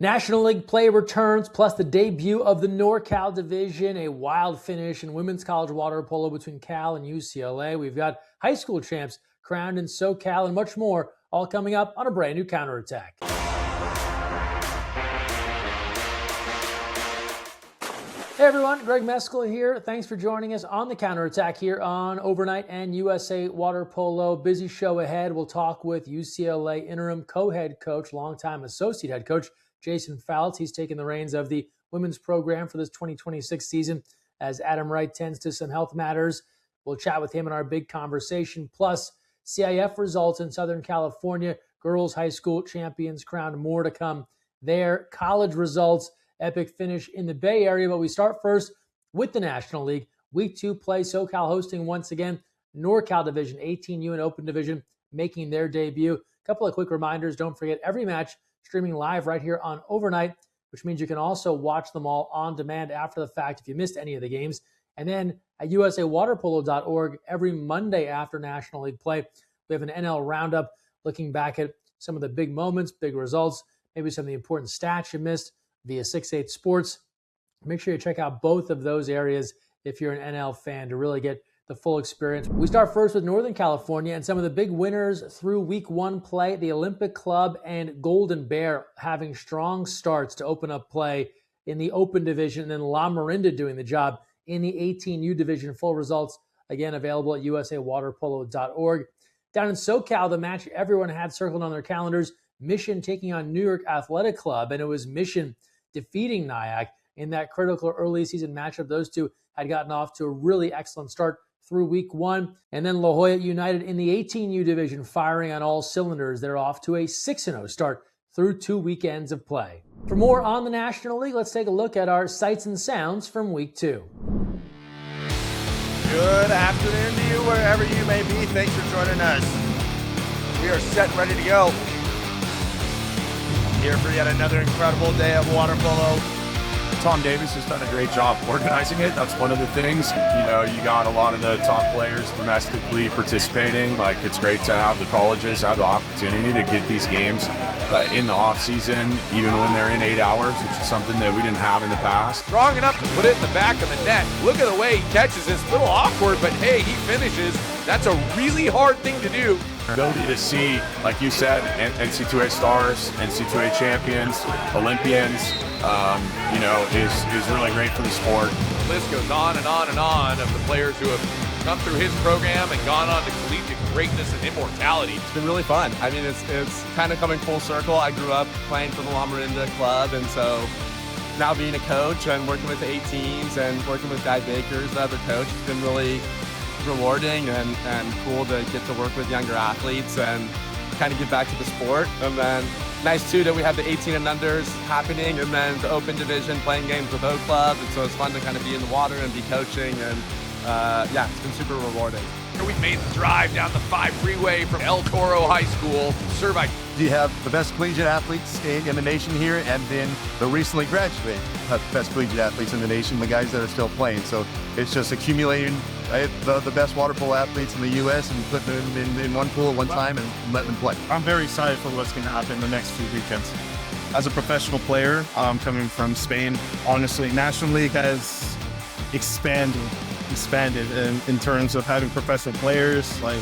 National League play returns, plus the debut of the NorCal division, a wild finish in women's college water polo between Cal and UCLA. We've got high school champs crowned in SoCal and much more, all coming up on a brand new counterattack. Hey everyone, Greg Mescall here. Thanks for joining us on the counterattack here on Overnght and USA Water Polo. Busy show ahead. We'll talk with UCLA interim co-head coach, longtime associate head coach, Jason Falitz. He's taken the reins of the women's program for this 2026 season as Adam Wright tends to some health matters. We'll chat with him in our big conversation. Plus, CIF results in Southern California. Girls high school champions crowned. More to come there. College results. Epic finish in the Bay Area. But we start first with the National League. Week 2 play. SoCal hosting once again. NorCal Division, 18U and Open Division making their debut. A couple of quick reminders. Don't forget every match streaming live right here on Overnght, which means you can also watch them all on demand after the fact if you missed any of the games. And then at usawaterpolo.org every Monday after National League play, we have an NL roundup looking back at some of the big moments, big results, maybe some of the important stats you missed via 6/8 Sports. Make sure you check out both of those areas if you're an NL fan to really get the full experience. We start first with Northern California and some of the big winners through week 1 play. The Olympic Club and Golden Bear having strong starts to open up play in the Open Division, and then La Miranda doing the job in the 18U Division. Full results, again, available at usawaterpolo.org. Down in SoCal, the match everyone had circled on their calendars, Mission taking on New York Athletic Club, and it was Mission defeating Nyack in that critical early season matchup. Those two had gotten off to a really excellent start through week 1. And then La Jolla United in the 18U Division firing on all cylinders. They're off to a 6-0 start through 2 weekends of play. For more on the National League, let's take a look at our sights and sounds from week 2. Good afternoon to you wherever you may be. Thanks for joining us. We are set and ready to go. Here for yet another incredible day of water polo. Tom Davis has done a great job organizing it. That's one of the things. You got a lot of the top players domestically participating. Like, it's great to have the colleges have the opportunity to get these games in the off season, even when they're in 8 hours, which is something that we didn't have in the past. Strong enough to put it in the back of the net. Look at the way he catches it. It's a little awkward, but hey, he finishes. That's a really hard thing to do. Ability to see, like you said, NC2A stars, NC2A champions, Olympians, is really great for the sport. The list goes on and on and on of the players who have come through his program and gone on to collegiate greatness and immortality. It's been really fun. I mean, it's kind of coming full circle. I grew up playing for the La Miranda Club, and so now being a coach and working with the 18s and working with Guy Bakers, the other coach, it's been really rewarding and cool to get to work with younger athletes and kind of give back to the sport. And then nice too that we have the 18 and unders happening, and then the Open Division playing games with O Club, and so it's fun to kind of be in the water and be coaching, and it's been super rewarding. We made the drive down the 5 freeway from El Toro High School. Survey. You have the best collegiate athletes in the nation here, and then the recently graduated best collegiate athletes in the nation, the guys that are still playing. So it's just accumulating the best water polo athletes in the U.S. and putting them in one pool at one time and letting them play. I'm very excited for what's going to happen the next few weekends. As a professional player, coming from Spain, honestly, National League has expanded in terms of having professional players like,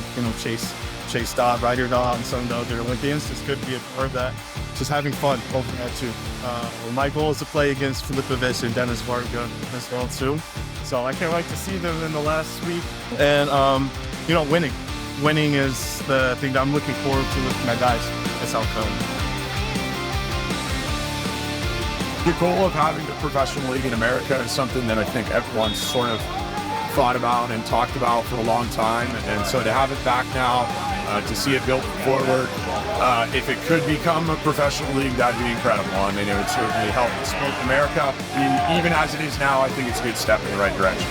Chase Dodd, Ryder Dodd, and some of the other Olympians. It's good to be a part of that. Just having fun over that too. My goal is to play against Filipovic and Dennis Varga as well too. So I can't wait to see them in the last week. And, winning. Winning is the thing that I'm looking forward to with my guys. That's how it comes. The goal of having a professional league in America is something that I think everyone's sort of thought about and talked about for a long time. And so to have it back now, to see it built forward, if it could become a professional league, that'd be incredible. I mean, it would certainly help sport in America. Even as it is now, I think it's a good step in the right direction.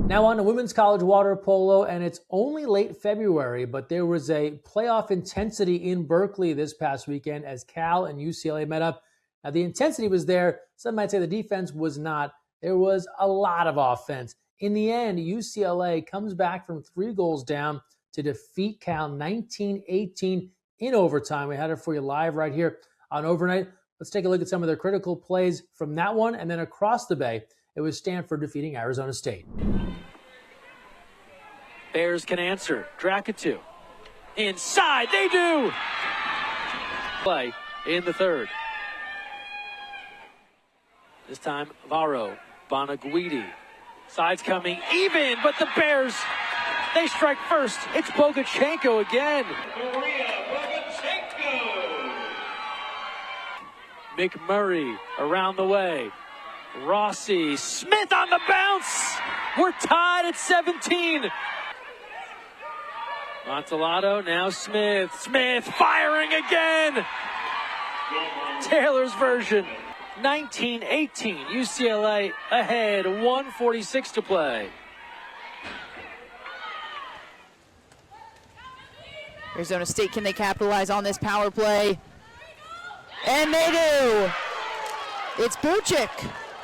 Now on to women's college water polo, and it's only late February, but there was a playoff intensity in Berkeley this past weekend as Cal and UCLA met up. Now the intensity was there. Some might say the defense was not. There was a lot of offense. In the end, UCLA comes back from 3 goals down to defeat Cal 19-18 in overtime. We had it for you live right here on Overnght. Let's take a look at some of the critical plays from that one. And then across the bay, it was Stanford defeating Arizona State. Bears can answer. Drakatu. Inside, they do! Play in the third. This time, Varro. Bonaguidi. Sides coming even, but the Bears, they strike first. It's Bogachenko again. McMurray around the way. Rossi. Smith on the bounce. We're tied at 17. Montalado, now Smith. Smith firing again. Taylor's version. 19-18. UCLA ahead. 1:46 to play. Arizona State, can they capitalize on this power play? And they do. It's Bucic,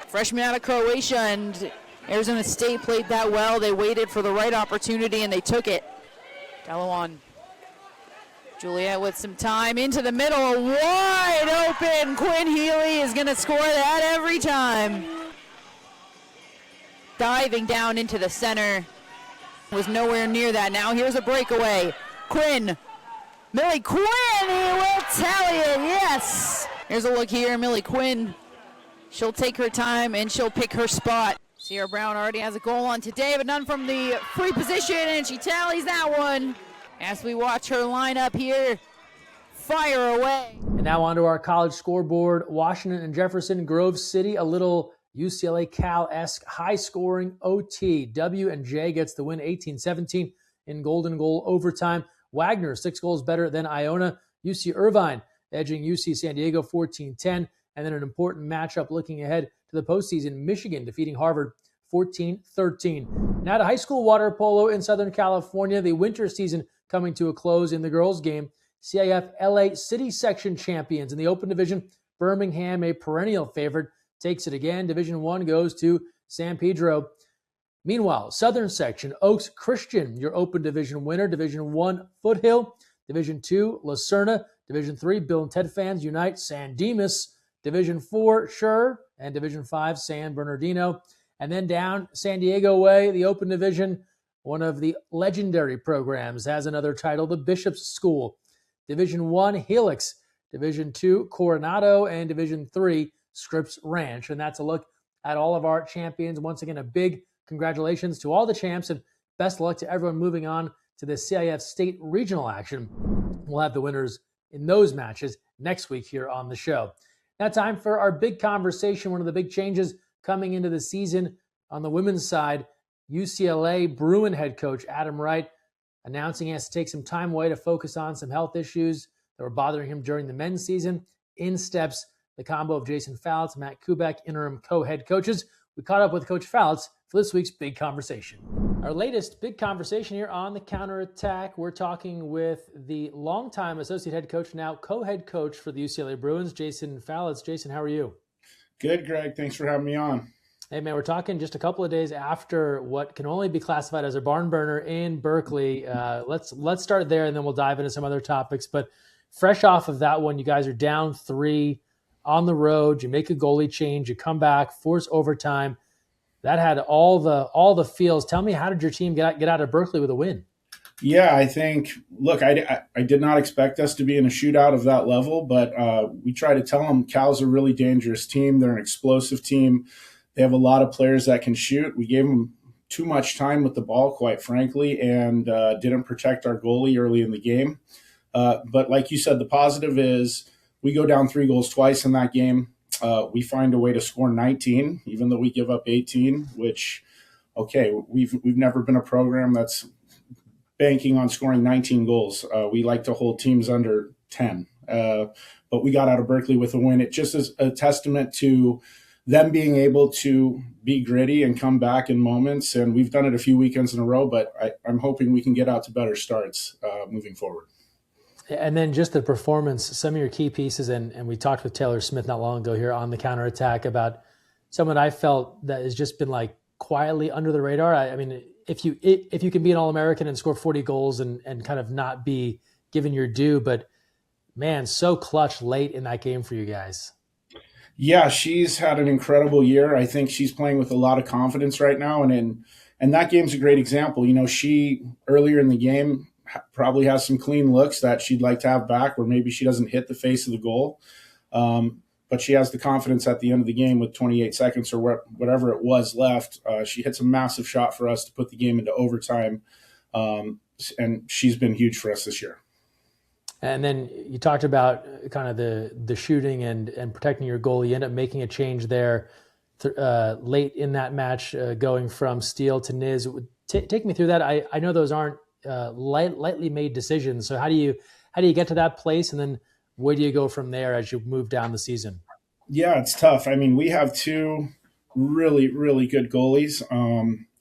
freshman out of Croatia, and Arizona State played that well. They waited for the right opportunity, and they took it. Delawan. Juliet with some time into the middle, wide open. Quinn Healy is going to score that every time. Diving down into the center. Was nowhere near that. Now here's a breakaway. Quinn. Millie Quinn, he will tally it, yes. Here's a look here, Millie Quinn. She'll take her time and she'll pick her spot. Sierra Brown already has a goal on today, but none from the free position, and she tallies that one. As we watch her line up here, fire away. And now onto our college scoreboard. Washington and Jefferson, Grove City, a little UCLA Cal-esque high-scoring OT. W&J gets the win 18-17 in Golden Goal overtime. Wagner, 6 goals better than Iona. UC Irvine edging UC San Diego 14-10. And then an important matchup looking ahead to the postseason. Michigan defeating Harvard 14-13. Now to high school water polo in Southern California. The winter season coming to a close in the girls' game. CIF LA City Section champions in the Open Division. Birmingham, a perennial favorite, takes it again. Division 1 goes to San Pedro. Meanwhile, Southern Section, Oaks Christian, your Open Division winner. Division 1, Foothill. Division 2, La Serna. Division 3, Bill and Ted fans unite San Dimas. Division 4, Sure. And Division 5, San Bernardino. And then down San Diego way, the Open Division, one of the legendary programs, has another title, the Bishop's School. Division 1, Helix. Division 2, Coronado. And Division 3, Scripps Ranch. And that's a look at all of our champions. Once again, a big congratulations to all the champs, and best of luck to everyone moving on to the CIF State Regional action. We'll have the winners in those matches next week here on the show. Now time for our big conversation. One of the big changes coming into the season on the women's side, UCLA Bruin head coach Adam Wright announcing he has to take some time away to focus on some health issues that were bothering him during the men's season. In steps the combo of Jason Falitz, Matt Kubek, interim co-head coaches. We caught up with Coach Falitz for this week's big conversation. Our latest big conversation here on the counterattack. We're talking with the longtime associate head coach, now co-head coach for the UCLA Bruins, Jason Falitz. Jason, how are you? Good, Greg. Thanks for having me on. Hey, man, we're talking just a couple of days after what can only be classified as a barn burner in Berkeley. Let's start there, and then we'll dive into some other topics. But fresh off of that one, you guys are down 3 on the road. You make a goalie change. You come back, force overtime. That had all the feels. Tell me, how did your team get out of Berkeley with a win? Yeah, I think, look, I did not expect us to be in a shootout of that level, but we try to tell them Cal's a really dangerous team. They're an explosive team. They have a lot of players that can shoot. We gave them too much time with the ball, quite frankly, and didn't protect our goalie early in the game. But like you said, the positive is we go down 3 goals twice in that game. We find a way to score 19, even though we give up 18, which, okay, we've never been a program that's banking on scoring 19 goals. We like to hold teams under 10. But we got out of Berkeley with a win. It just is a testament to them being able to be gritty and come back in moments. And we've done it a few weekends in a row, but I'm hoping we can get out to better starts moving forward. And then just the performance, some of your key pieces, and we talked with Taylor Smith not long ago here on the counterattack about someone I felt that has just been like quietly under the radar. I mean, if you can be an All-American and score 40 goals and kind of not be given your due, but man, so clutch late in that game for you guys. Yeah, she's had an incredible year. I think she's playing with a lot of confidence right now, and that game's a great example. She earlier in the game probably has some clean looks that she'd like to have back, where maybe she doesn't hit the face of the goal, but she has the confidence at the end of the game with 28 seconds or whatever it was left. She hits a massive shot for us to put the game into overtime, and she's been huge for us this year. And then you talked about kind of the shooting and protecting your goal. You end up making a change there late in that match, going from Steele to Niz. Take me through that. I know those aren't lightly made decisions. So how do you get to that place, and then where do you go from there as you move down the season? Yeah, it's tough. I mean, we have two really, really good goalies.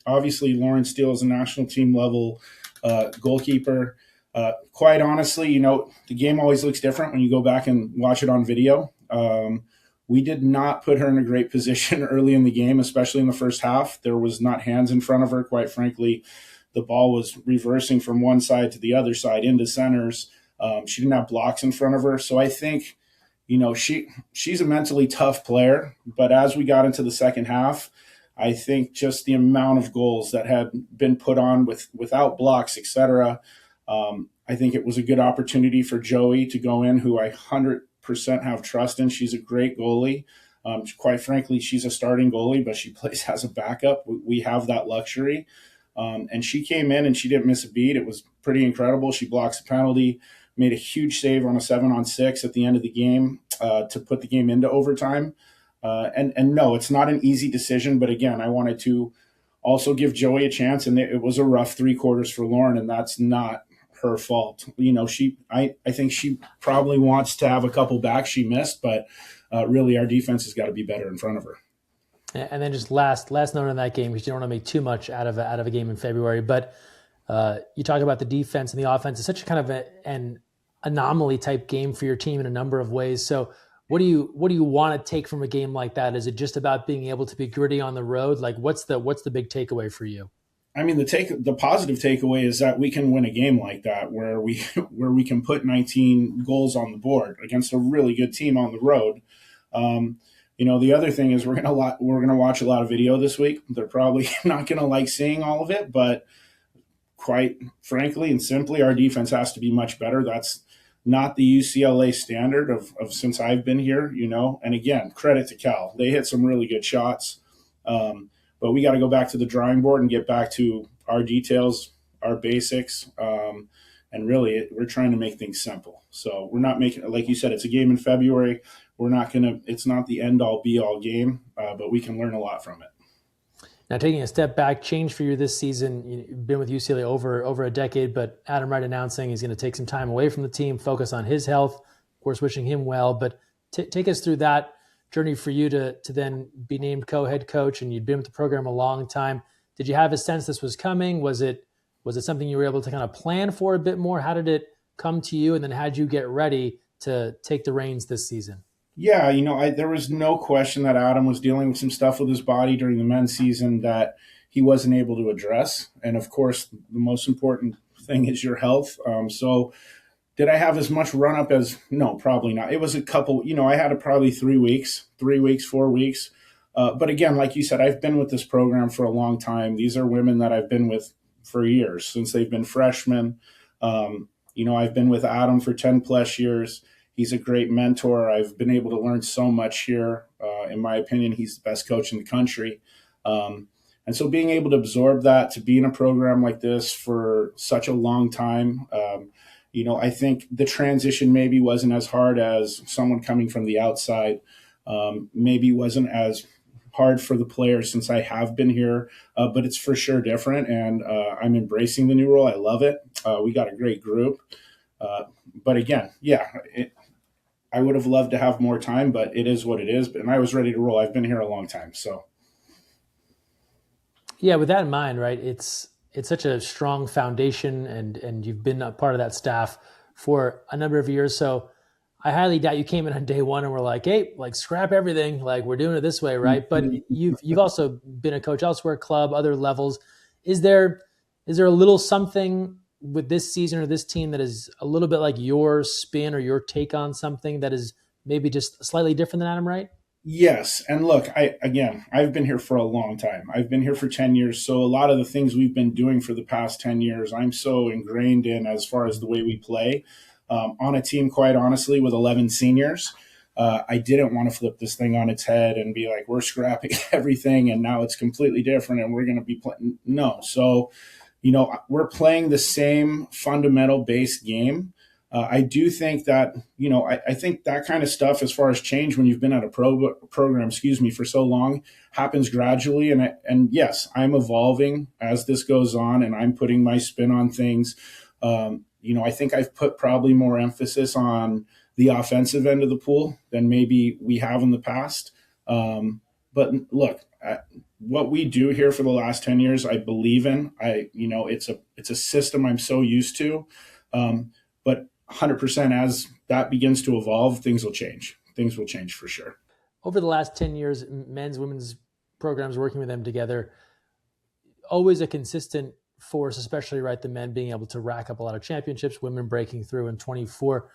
Obviously, Lauren Steele is a national team level goalkeeper. Quite honestly, the game always looks different when you go back and watch it on video. We did not put her in a great position early in the game, especially in the first half. There was not hands in front of her. Quite frankly, the ball was reversing from one side to the other side into centers. She didn't have blocks in front of her. So I think, she's a mentally tough player. But as we got into the second half, I think just the amount of goals that had been put on without blocks, etc., I think it was a good opportunity for Joey to go in, who I 100% have trust in. She's a great goalie. Quite frankly, she's a starting goalie, but she plays as a backup. We have that luxury. And she came in and she didn't miss a beat. It was pretty incredible. She blocks a penalty, made a huge save on a 7-on-6 at the end of the game to put the game into overtime. And no, it's not an easy decision. But again, I wanted to also give Joey a chance. And it was a rough 3 quarters for Lauren, and that's not her fault. I think she probably wants to have a couple back she missed, but really our defense has got to be better in front of her. And then just last note on that game, because you don't want to make too much out of a game in February, but you talk about the defense and the offense. It's such a kind of an anomaly type game for your team in a number of ways. So what do you want to take from a game like that? Is it just about being able to be gritty on the road? Like what's the big takeaway for you? I mean, the positive takeaway is that we can win a game like that, where we can put 19 goals on the board against a really good team on the road. The other thing is we're gonna watch a lot of video this week. They're probably not gonna like seeing all of it, but quite frankly and simply, our defense has to be much better. That's not the UCLA standard of since I've been here, And again, credit to Cal; they hit some really good shots. But we got to go back to the drawing board and get back to our details, our basics, and really we're trying to make things simple. So we're not making, like you said, it's a game in February. It's not the end all be all game, but we can learn a lot from it. Now, taking a step back, change for you this season. You've been with UCLA over a decade, but Adam Wright announcing he's going to take some time away from the team, focus on his health. Of course, wishing him well. But take us through that journey for you to then be named co-head coach, and you'd been with the program a long time. Did you have a sense this was coming? Was it something you were able to kind of plan for a bit more? How did it come to you, and then how'd you get ready to take the reins this season? Yeah, there was no question that Adam was dealing with some stuff with his body during the men's season that he wasn't able to address. And of course, the most important thing is your health. So did I have as much run up as, no, probably not. It was a couple, I had probably 3 weeks, 4 weeks. But again, like you said, I've been with this program for a long time. These are women that I've been with for years, since they've been freshmen. I've been with Adam for 10 plus years. He's a great mentor. I've been able to learn so much here. In my opinion, he's the best coach in the country. And so being able to absorb that, to be in a program like this for such a long time, I think the transition maybe wasn't as hard as someone coming from the outside. Maybe wasn't as hard for the players since I have been here, but it's for sure different. And I'm embracing the new role. I love it. We got a great group. But again, I would have loved to have more time, but it is what it is. And I was ready to roll. I've been here a long time. So. Yeah, with that in mind, right, it's such a strong foundation, and you've been a part of that staff for a number of years. So I highly doubt you came in on day one and were like, hey, like scrap everything, like we're doing it this way, right? But you've also been a coach elsewhere, club, other levels. Is there a little something with this season or this team that is a little bit like your spin or your take on something that is maybe just slightly different than Adam Wright? Yes. And look, I've been here for a long time. I've been here for 10 years. So a lot of the things we've been doing for the past 10 years, I'm so ingrained in as far as the way we play on a team, quite honestly, with 11 seniors. I didn't want to flip this thing on its head and be like, we're scrapping everything and now it's completely different and we're going to be playing. No. So, we're playing the same fundamental based game. I do think that, I think that kind of stuff as far as change when you've been at a program, for so long happens gradually. And yes, I'm evolving as this goes on and I'm putting my spin on things. I think I've put probably more emphasis on the offensive end of the pool than maybe we have in the past. But look, what we do here for the last 10 years, I believe in. It's a system I'm so used to. But 100% as that begins to evolve, things will change. Things will change for sure. Over the last 10 years, men's, women's programs, working with them together, always a consistent force, especially the men being able to rack up a lot of championships, women breaking through in 24.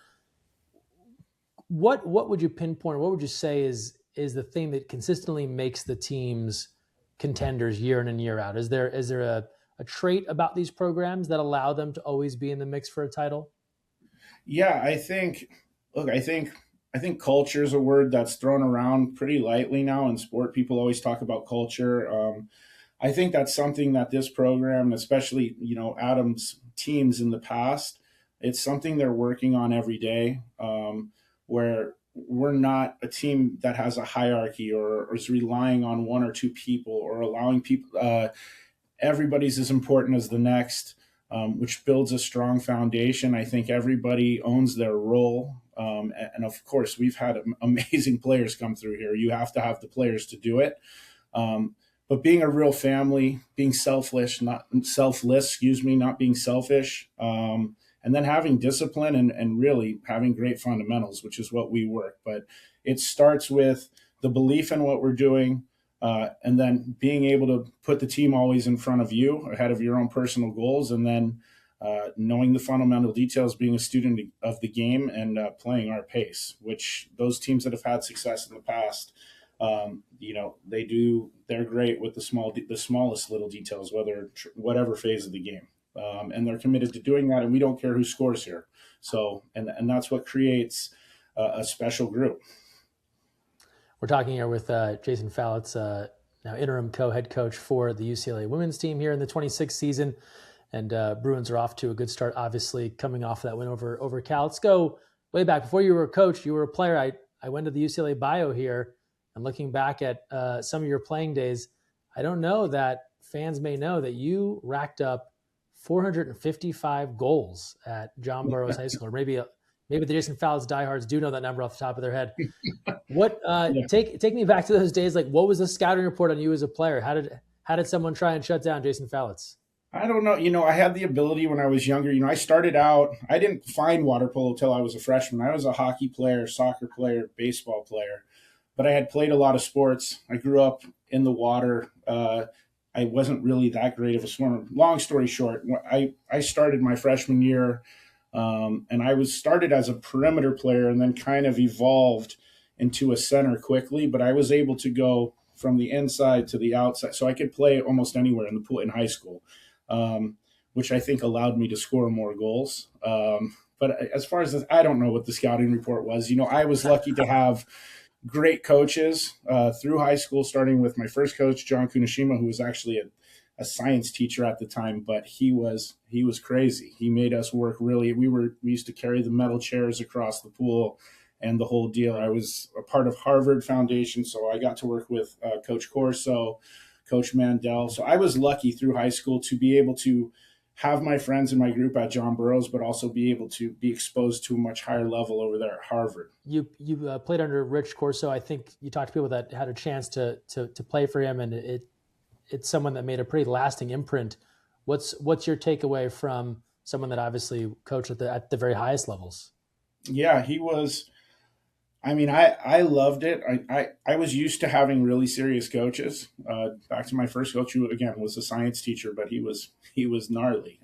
What would you pinpoint? What would you say is the thing that consistently makes the teams contenders year in and year out? Is there a trait about these programs that allow them to always be in the mix for a title? Yeah, I think culture is a word that's thrown around pretty lightly now in sport. People always talk about culture. I think that's something that this program, especially, Adam's teams in the past, it's something they're working on every day, where we're not a team that has a hierarchy or is relying on one or two people or allowing people, everybody's as important as the next. Which builds a strong foundation. I think everybody owns their role. And of course, we've had amazing players come through here. You have to have the players to do it. But being a real family, being not being selfish, and then having discipline and really having great fundamentals, which is what we work. But it starts with the belief in what we're doing, and then being able to put the team always in front of you, ahead of your own personal goals, and then knowing the fundamental details, being a student of the game, and playing our pace, which those teams that have had success in the past, they're great with the smallest little details, whatever phase of the game. And they're committed to doing that, and we don't care who scores here. So, and that's what creates a special group. We're talking here with Jason Falitz, now interim co-head coach for the UCLA women's team here in the 26th season. And Bruins are off to a good start, obviously, coming off that win over Cal. Let's go way back. Before you were a coach, you were a player. I went to the UCLA bio here, and looking back at some of your playing days, I don't know that fans may know that you racked up 455 goals at John Burroughs High School, or maybe the Jason Falitz diehards do know that number off the top of their head. What take me back to those days? Like, what was the scouting report on you as a player? How did someone try and shut down Jason Falitz? I don't know. I had the ability when I was younger. I started out, I didn't find water polo till I was a freshman. I was a hockey player, soccer player, baseball player, but I had played a lot of sports. I grew up in the water. I wasn't really that great of a swimmer. Long story short, I started my freshman year, and I was started as a perimeter player and then kind of evolved into a center quickly, but I was able to go from the inside to the outside. So I could play almost anywhere in the pool in high school, which I think allowed me to score more goals. But as far as this, I don't know what the scouting report was. I was lucky to have great coaches through high school, starting with my first coach, John Kunishima, who was actually a science teacher at the time, but he was crazy. He made us work really. We used to carry the metal chairs across the pool and the whole deal. I was a part of Harvard Foundation, so I got to work with Coach Corso, Coach Mandel. So I was lucky through high school to be able to have my friends in my group at John Burroughs, but also be able to be exposed to a much higher level over there at Harvard. You played under Rich Corso. I think you talked to people that had a chance to play for him, and it's someone that made a pretty lasting imprint. What's your takeaway from someone that obviously coached at the very highest levels? Yeah, he was. I mean, I loved it. I was used to having really serious coaches. Back to my first coach, who again was a science teacher, but he was gnarly.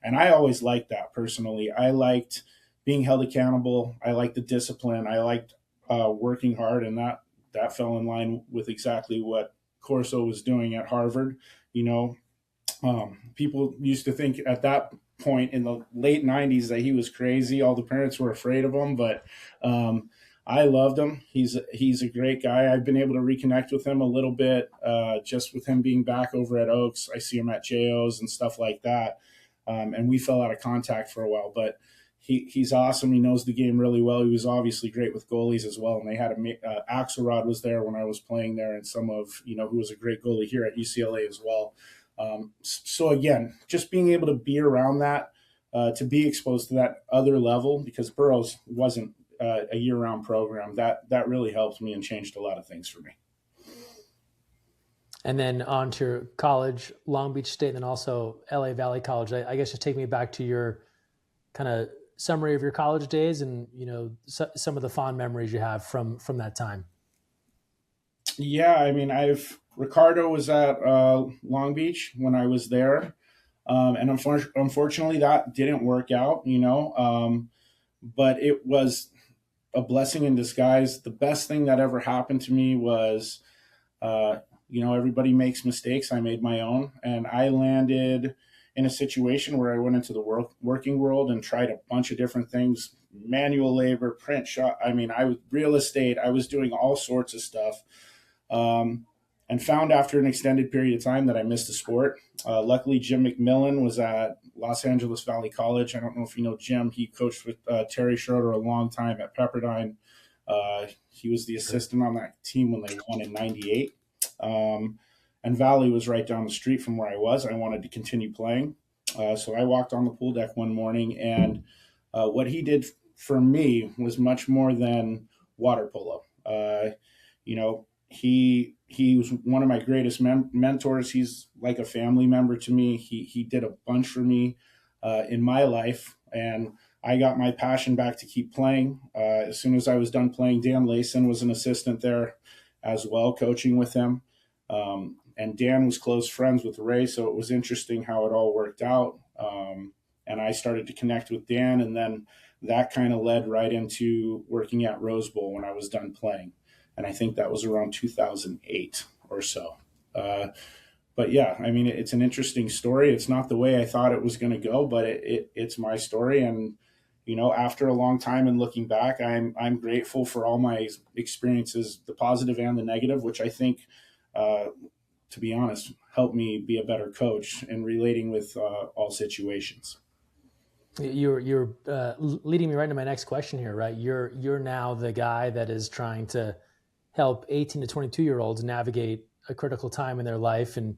And I always liked that personally. I liked being held accountable. I liked the discipline. I liked working hard, and that fell in line with exactly what Corso was doing at Harvard. You know, people used to think at that point in the late 90s that he was crazy. All the parents were afraid of him, but I loved him. He's a great guy. I've been able to reconnect with him a little bit, just with him being back over at Oaks. I see him at JOs and stuff like that. And we fell out of contact for a while, but he's awesome. He knows the game really well. He was obviously great with goalies as well. And they had Axelrod was there when I was playing there, and some of, who was a great goalie here at UCLA as well. So again, just being able to be around that, to be exposed to that other level, because Burroughs wasn't a year-round program, that really helped me and changed a lot of things for me. And then on to your college, Long Beach State, and then also LA Valley College. I guess just take me back to your kind of summary of your college days and, some of the fond memories you have from that time. Yeah, I mean, Ricardo was at Long Beach when I was there. And unfortunately that didn't work out, but it was a blessing in disguise. The best thing that ever happened to me was, everybody makes mistakes. I made my own, and I landed in a situation where I went into the working world and tried a bunch of different things, manual labor, print shop. I mean, I was real estate. I was doing all sorts of stuff, and found after an extended period of time that I missed the sport. Luckily, Jim McMillan was at Los Angeles Valley College. I don't know if you know Jim. He coached with Terry Schroeder a long time at Pepperdine. He was the assistant on that team when they won in '98. And Valley was right down the street from where I was. I wanted to continue playing. So I walked on the pool deck one morning, and what he did for me was much more than water polo. He was one of my greatest mentors. He's like a family member to me. He did a bunch for me in my life, and I got my passion back to keep playing. As soon as I was done playing, Dan Layson was an assistant there as well, coaching with him. And Dan was close friends with Ray, so it was interesting how it all worked out. And I started to connect with Dan, and then that kind of led right into working at Rose Bowl when I was done playing. And I think that was around 2008 or so. But yeah, I mean, it's an interesting story. It's not the way I thought it was going to go, but it's my story. And, after a long time and looking back, I'm grateful for all my experiences, the positive and the negative, which I think, to be honest, helped me be a better coach in relating with all situations. You're leading me right into my next question here, right? You're now the guy that is trying to help 18 to 22-year-olds navigate a critical time in their life. And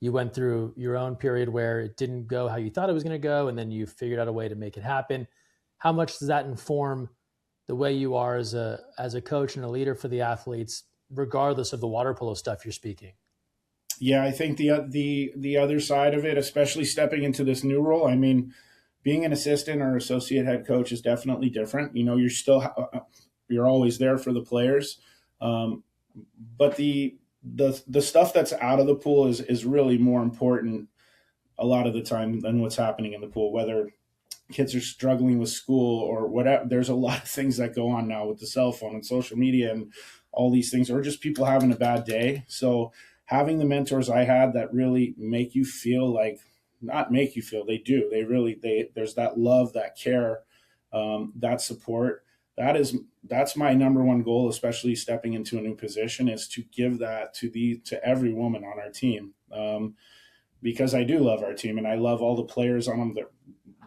you went through your own period where it didn't go how you thought it was going to go, and then you figured out a way to make it happen. How much does that inform the way you are as a coach and a leader for the athletes, regardless of the water polo stuff you're speaking? Yeah, I think the other side of it, especially stepping into this new role, I mean, being an assistant or associate head coach is definitely different. You're always there for the players. But the stuff that's out of the pool is really more important a lot of the time than what's happening in the pool, whether kids are struggling with school or whatever. There's a lot of things that go on now with the cell phone and social media and all these things, or just people having a bad day. So having the mentors I had that really make you feel like, not make you feel, they do. There's that love, that care, that support. That's my number one goal, especially stepping into a new position, is to give that to every woman on our team. Because I do love our team, and I love all the players on them,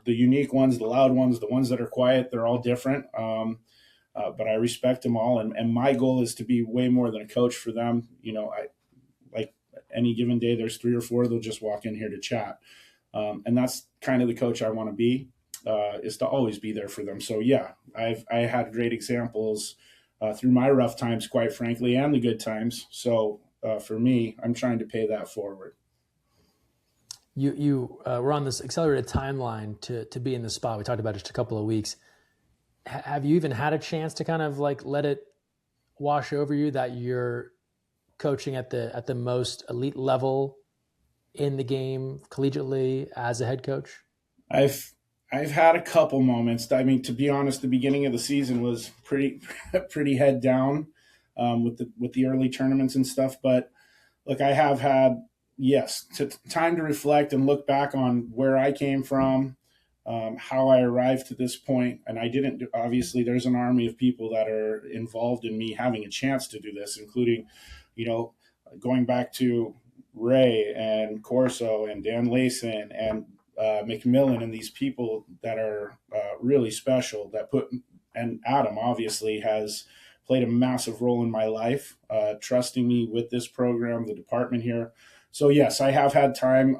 the unique ones, the loud ones, the ones that are quiet. They're all different. But I respect them all. And my goal is to be way more than a coach for them. Like any given day, there's 3 or 4, they'll just walk in here to chat. And that's kind of the coach I want to be, is to always be there for them. So yeah, I had great examples through my rough times, quite frankly, and the good times. So for me, I'm trying to pay that forward. You were on this accelerated timeline to be in the spot. We talked about it just a couple of weeks. have you even had a chance to kind of like let it wash over you that you're coaching at the most elite level in the game collegiately as a head coach? I've had a couple moments. I mean, to be honest, the beginning of the season was pretty head down with the early tournaments and stuff. But look, I have had time to reflect and look back on where I came from, how I arrived to this point. And I didn't. Obviously, there's an army of people that are involved in me having a chance to do this, including, going back to Ray and Corso and Dan Layson and McMillan and these people that are really special and Adam obviously has played a massive role in my life, trusting me with this program, the department here. So yes, I have had time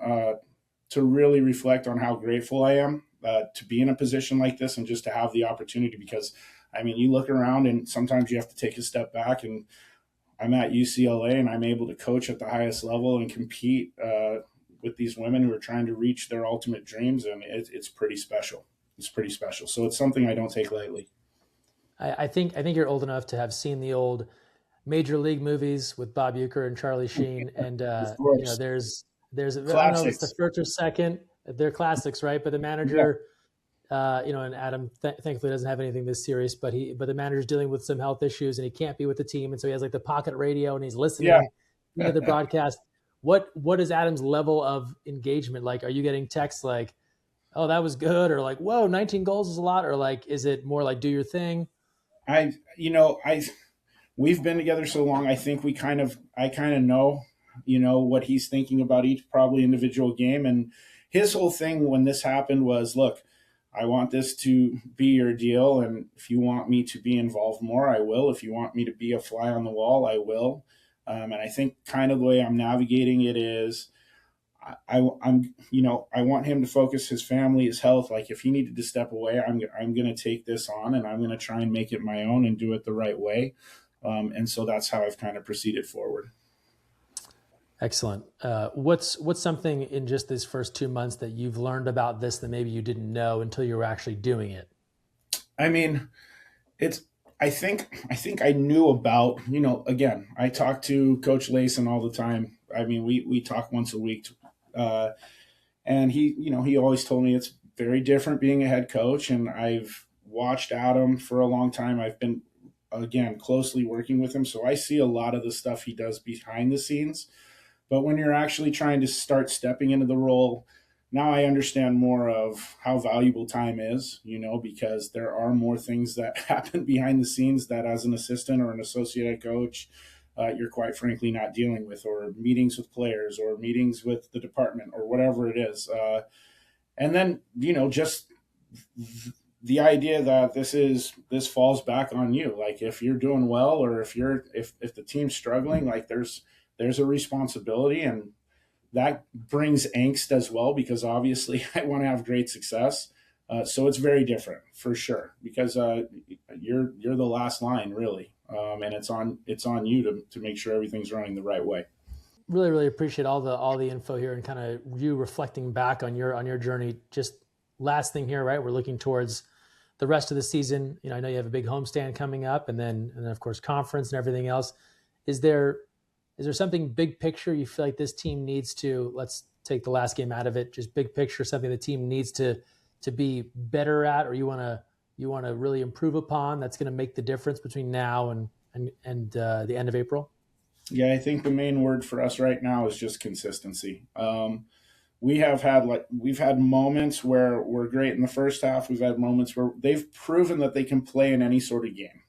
to really reflect on how grateful I am to be in a position like this and just to have the opportunity, because I mean, you look around and sometimes you have to take a step back, and I'm at UCLA and I'm able to coach at the highest level and compete with these women who are trying to reach their ultimate dreams. And it's pretty special. It's pretty special. So it's something I don't take lightly. I think you're old enough to have seen the old Major League movies with Bob Uecker and Charlie Sheen. And, there's I don't know if it's the first or second, they're classics, right? But the manager, and Adam thankfully doesn't have anything this serious, but the manager's dealing with some health issues and he can't be with the team. And so he has like the pocket radio and he's listening to the broadcast. What is Adam's level of engagement like? Are you getting texts like, oh, that was good, or like, whoa, 19 goals is a lot, or like, is it more like do your thing? We've been together so long. I think I kind of know, what he's thinking about each probably individual game. And his whole thing when this happened was, look, I want this to be your deal. And if you want me to be involved more, I will. If you want me to be a fly on the wall, I will. And I think kind of the way I'm navigating it is I want him to focus his family, his health. Like if he needed to step away, I'm going to take this on and I'm going to try and make it my own and do it the right way. And so that's how I've kind of proceeded forward. Excellent. What's something in just these first 2 months that you've learned about this that maybe you didn't know until you were actually doing it? I mean, I think I knew about, again, I talk to Coach Layson all the time. I mean, we talk once a week. And he always told me it's very different being a head coach. And I've watched Adam for a long time. I've been, again, closely working with him. So I see a lot of the stuff he does behind the scenes. But when you're actually trying to start stepping into the role, now I understand more of how valuable time is, because there are more things that happen behind the scenes that as an assistant or an associate head coach, you're quite frankly not dealing with, or meetings with players or meetings with the department or whatever it is. And then, just the idea that this falls back on you. Like if you're doing well, or if the team's struggling, like there's a responsibility, and that brings angst as well, because obviously I want to have great success. So it's very different for sure, because you're the last line really. And it's on you to make sure everything's running the right way. Really, really appreciate all the info here and kind of you reflecting back on your journey. Just last thing here, right? We're looking towards the rest of the season. I know you have a big homestand coming up, and then of course conference and everything else. Is there something big picture you feel like this team needs to, let's take the last game out of it, just big picture, something the team needs to be better at, or you want to really improve upon, that's going to make the difference between now and the end of April? Yeah, I think the main word for us right now is just consistency. We've had moments where we're great in the first half. We've had moments where they've proven that they can play in any sort of game.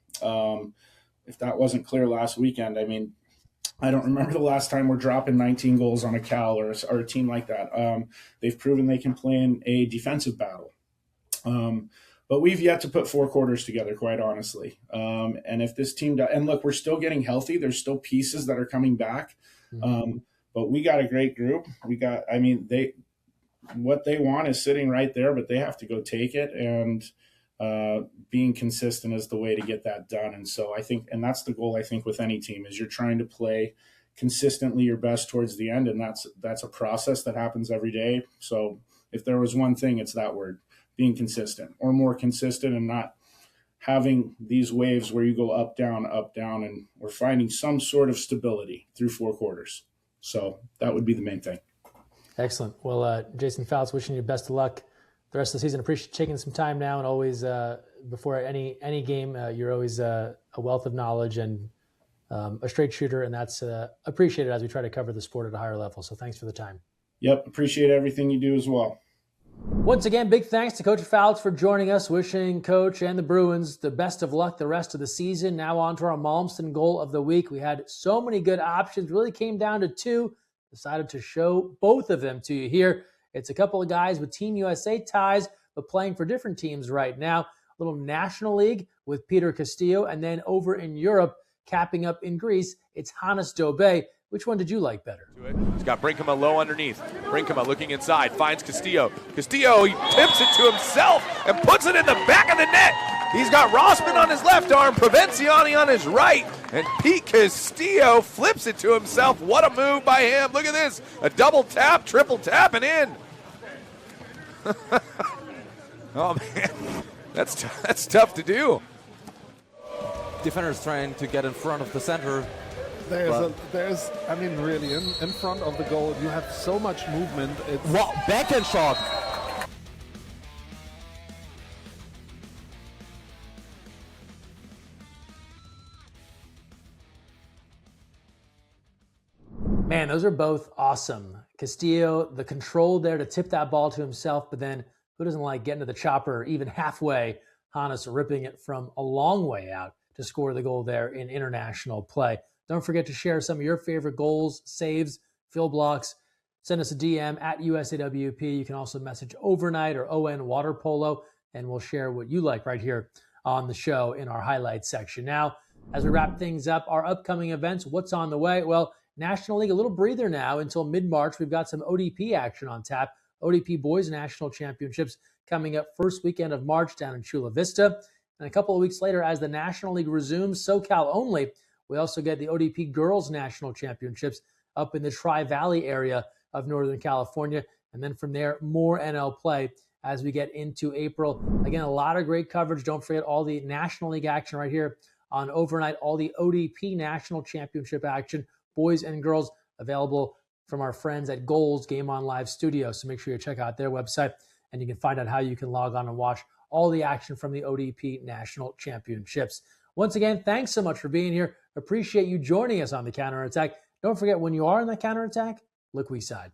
If that wasn't clear last weekend, I mean, I don't remember the last time we're dropping 19 goals on a Cal or a team like that. They've proven they can play in a defensive battle. But we've yet to put four quarters together, quite honestly. And if this team and look, we're still getting healthy. There's still pieces that are coming back. But we got a great group. What they want is sitting right there, but they have to go take it. And being consistent is the way to get that done. And so I think, and that's the goal, I think, with any team, is you're trying to play consistently your best towards the end. And that's a process that happens every day. So if there was one thing, it's that word, being consistent, or more consistent, and having these waves where you go up, down, and we're finding some sort of stability through 4 quarters. So that would be the main thing. Excellent. Well, Jason Falitz, wishing you best of luck the rest of the season. Appreciate taking some time now, and always before any game, you're always a wealth of knowledge and a straight shooter, and that's appreciated as we try to cover the sport at a higher level. So thanks for the time. Yep, appreciate everything you do as well. Once again, big thanks to Coach Falitz for joining us, wishing Coach and the Bruins the best of luck the rest of the season. Now on to our Malmsteen goal of the week. We had so many good options, really came down to 2. Decided to show both of them to you here. It's a couple of guys with Team USA ties, but playing for different teams right now. A little National League with Peter Castillo, and then over in Europe, capping up in Greece, it's Hannes Dobe. Which one did you like better? He's got Brinkema low underneath. Brinkema looking inside, finds Castillo. Castillo, he tips it to himself and puts it in the back of the net. He's got Rossman on his left arm, Provenciani on his right, and Pete Castillo flips it to himself. What a move by him. Look at this. A double tap, triple tap, and in. Oh, man. That's tough to do. Defenders trying to get in front of the center. I mean, really, in front of the goal, you have so much movement. Wow, backhand shot. Man, those are both awesome. Castillo, the control there to tip that ball to himself, but then who doesn't like getting to the chopper even halfway? Hannes ripping it from a long way out to score the goal there in international play. Don't forget to share some of your favorite goals, saves, fill blocks. Send us a DM at USAWP. You can also message Overnght or ON Water Polo, and we'll share what you like right here on the show in our highlights section. Now, as we wrap things up, our upcoming events, what's on the way? Well, National League, a little breather now until mid-March. We've got some ODP action on tap. ODP Boys National Championships coming up first weekend of March down in Chula Vista. And a couple of weeks later, as the National League resumes, SoCal only, we also get the ODP Girls National Championships up in the Tri-Valley area of Northern California. And then from there, more NL play as we get into April. Again, a lot of great coverage. Don't forget all the National League action right here on Overnght, all the ODP National Championship action, boys and girls, available from our friends at Goals Game On Live Studio. So make sure you check out their website, and you can find out how you can log on and watch all the action from the ODP National Championships. Once again, thanks so much for being here. Appreciate you joining us on the Counterattack. Don't forget, when you are in the counterattack, look we side.